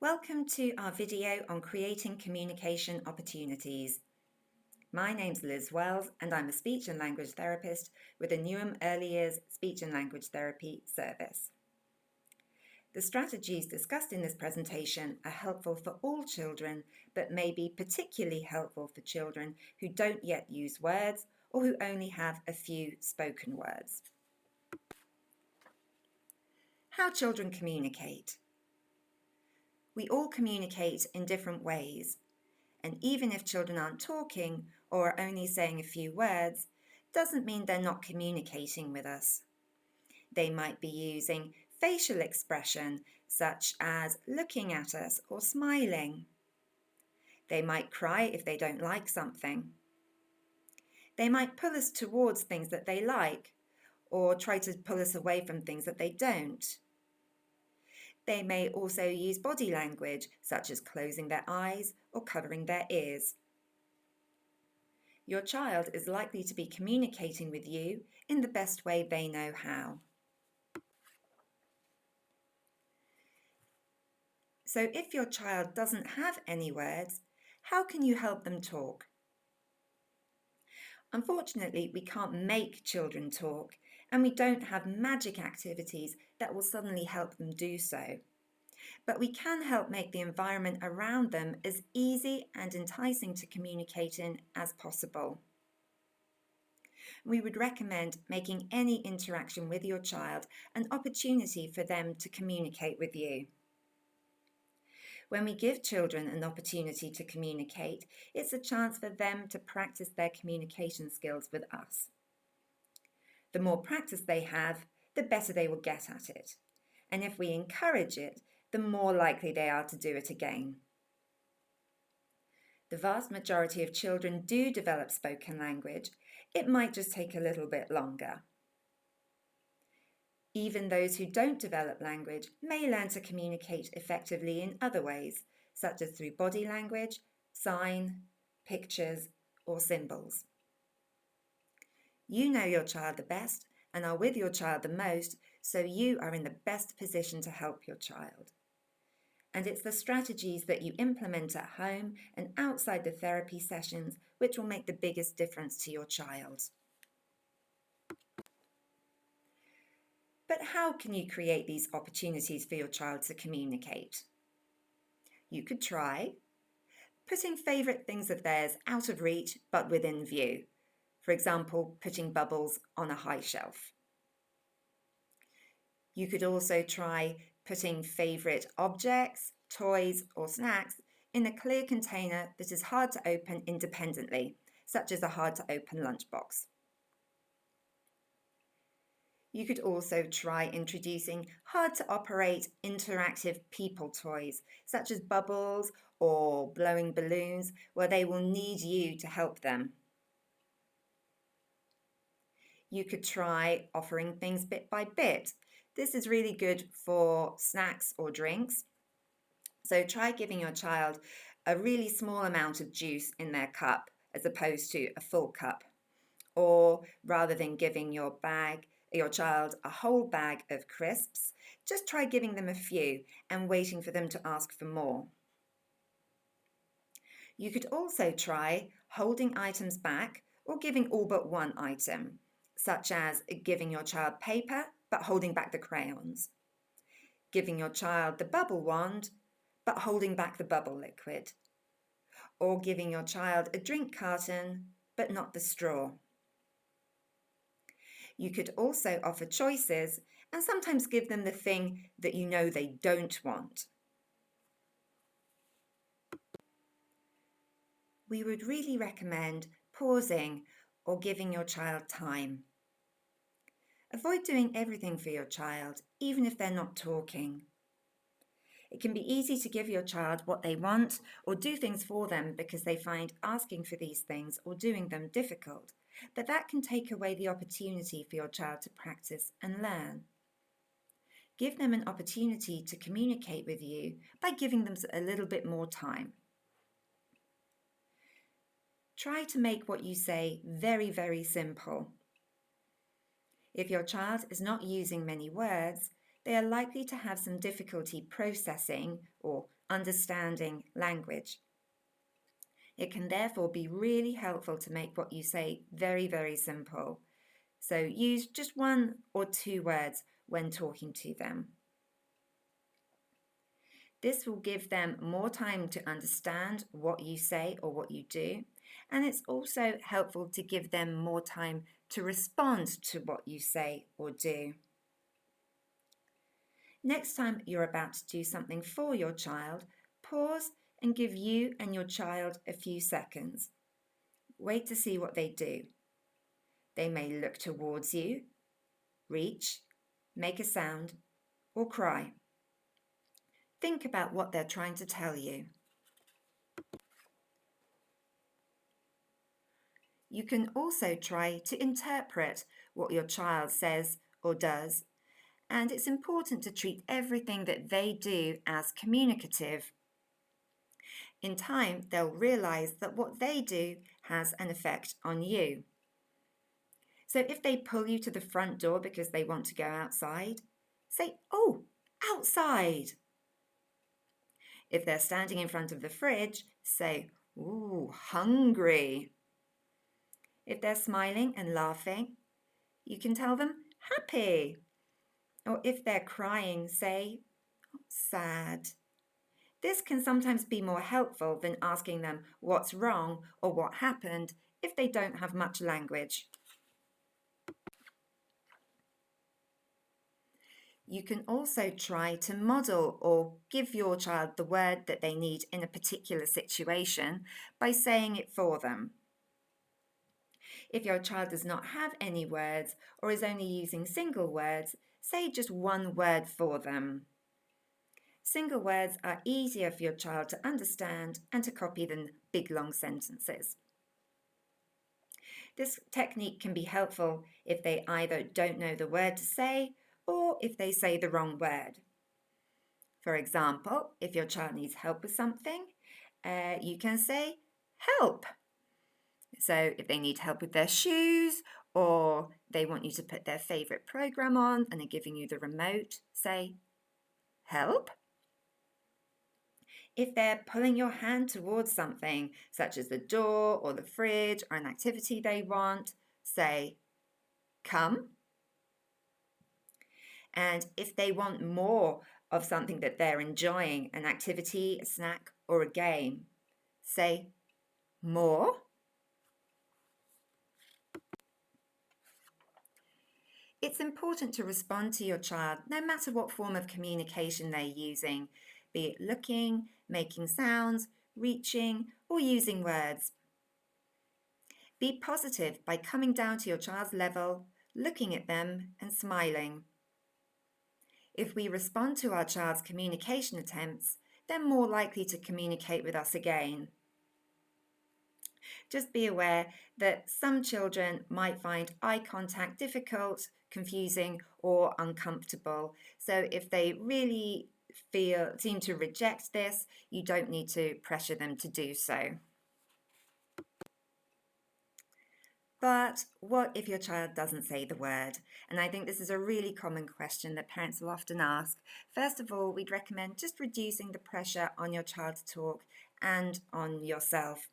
Welcome to our video on creating communication opportunities. My name's Liz Wells and I'm a speech and language therapist with the Newham Early Years Speech and Language Therapy Service. The strategies discussed in this presentation are helpful for all children, but may be particularly helpful for children who don't yet use words or who only have a few spoken words. How children communicate. We all communicate in different ways, and even if children aren't talking or are only saying a few words, doesn't mean they're not communicating with us. They might be using facial expression, such as looking at us or smiling. They might cry if they don't like something. They might pull us towards things that they like, or try to pull us away from things that they don't. They may also use body language, such as closing their eyes or covering their ears. Your child is likely to be communicating with you in the best way they know how. So if your child doesn't have any words, how can you help them talk? Unfortunately, we can't make children talk, and we don't have magic activities that will suddenly help them do so. But we can help make the environment around them as easy and enticing to communicate in as possible. We would recommend making any interaction with your child an opportunity for them to communicate with you. When we give children an opportunity to communicate, it's a chance for them to practice their communication skills with us. The more practice they have, the better they will get at it. And if we encourage it, the more likely they are to do it again. The vast majority of children do develop spoken language. It might just take a little bit longer. Even those who don't develop language may learn to communicate effectively in other ways, such as through body language, sign, pictures, or symbols. You know your child the best and are with your child the most, so you are in the best position to help your child. And it's the strategies that you implement at home and outside the therapy sessions which will make the biggest difference to your child. But how can you create these opportunities for your child to communicate? You could try putting favourite things of theirs out of reach but within view. For example, putting bubbles on a high shelf. You could also try putting favourite objects, toys or snacks in a clear container that is hard to open independently, such as a hard to open lunchbox. You could also try introducing hard to operate interactive people toys, such as bubbles or blowing balloons, where they will need you to help them. You could try offering things bit by bit. This is really good for snacks or drinks. So try giving your child a really small amount of juice in their cup as opposed to a full cup. Or rather than giving your child a whole bag of crisps, just try giving them a few and waiting for them to ask for more. You could also try holding items back or giving all but one item, such as giving your child paper but holding back the crayons, giving your child the bubble wand but holding back the bubble liquid, or giving your child a drink carton but not the straw. You could also offer choices and sometimes give them the thing that you know they don't want. We would really recommend pausing or giving your child time. Avoid doing everything for your child, even if they're not talking. It can be easy to give your child what they want or do things for them because they find asking for these things or doing them difficult, but that can take away the opportunity for your child to practice and learn. Give them an opportunity to communicate with you by giving them a little bit more time. Try to make what you say very, very simple. If your child is not using many words, they are likely to have some difficulty processing or understanding language. It can therefore be really helpful to make what you say very, very simple. So use just 1 or 2 words when talking to them. This will give them more time to understand what you say or what you do, and it's also helpful to give them more time to respond to what you say or do. Next time you're about to do something for your child, pause and give you and your child a few seconds. Wait to see what they do. They may look towards you, reach, make a sound, or cry. Think about what they're trying to tell you. You can also try to interpret what your child says or does, and it's important to treat everything that they do as communicative. In time, they'll realize that what they do has an effect on you. So if they pull you to the front door because they want to go outside, say, "Oh, outside." If they're standing in front of the fridge, say, "Ooh, hungry." If they're smiling and laughing, you can tell them happy. Or if they're crying, say sad. This can sometimes be more helpful than asking them what's wrong or what happened if they don't have much language. You can also try to model or give your child the word that they need in a particular situation by saying it for them. If your child does not have any words or is only using single words, say just 1 word for them. Single words are easier for your child to understand and to copy than big long sentences. This technique can be helpful if they either don't know the word to say or if they say the wrong word. For example, if your child needs help with something, you can say help. So if they need help with their shoes or they want you to put their favorite program on and they're giving you the remote, say help. If they're pulling your hand towards something, such as the door or the fridge or an activity they want, say come. And if they want more of something that they're enjoying, an activity, a snack, or a game, say more. It's important to respond to your child no matter what form of communication they're using, be it looking, making sounds, reaching, or using words. Be positive by coming down to your child's level, looking at them, and smiling. If we respond to our child's communication attempts, they're more likely to communicate with us again. Just be aware that some children might find eye contact difficult, confusing, or uncomfortable. So if they really seem to reject this, you don't need to pressure them to do so. But what if your child doesn't say the word? And I think this is a really common question that parents will often ask. First of all, we'd recommend just reducing the pressure on your child to talk and on yourself.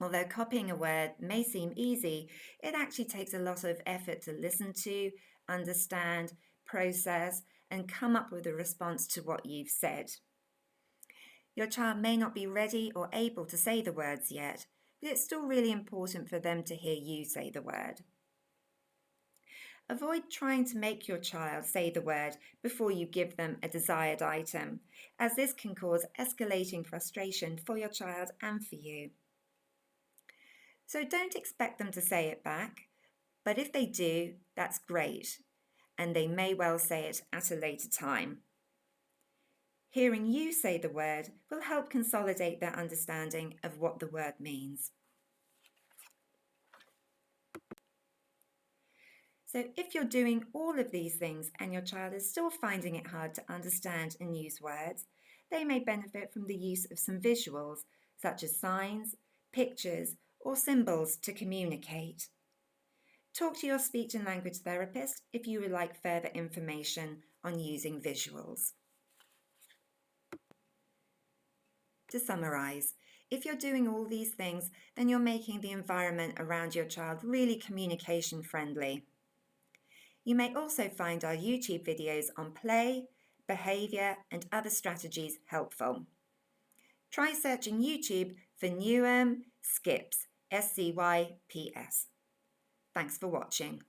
Although copying a word may seem easy, it actually takes a lot of effort to listen to, understand, process, and come up with a response to what you've said. Your child may not be ready or able to say the words yet, but it's still really important for them to hear you say the word. Avoid trying to make your child say the word before you give them a desired item, as this can cause escalating frustration for your child and for you. So don't expect them to say it back, but if they do, that's great, and they may well say it at a later time. Hearing you say the word will help consolidate their understanding of what the word means. So if you're doing all of these things and your child is still finding it hard to understand and use words, they may benefit from the use of some visuals, such as signs, pictures, or symbols to communicate. Talk to your speech and language therapist if you would like further information on using visuals. To summarise, if you're doing all these things, then you're making the environment around your child really communication friendly. You may also find our YouTube videos on play, behaviour and other strategies helpful. Try searching YouTube for Newham Scyps, SCYPS. Thanks for watching.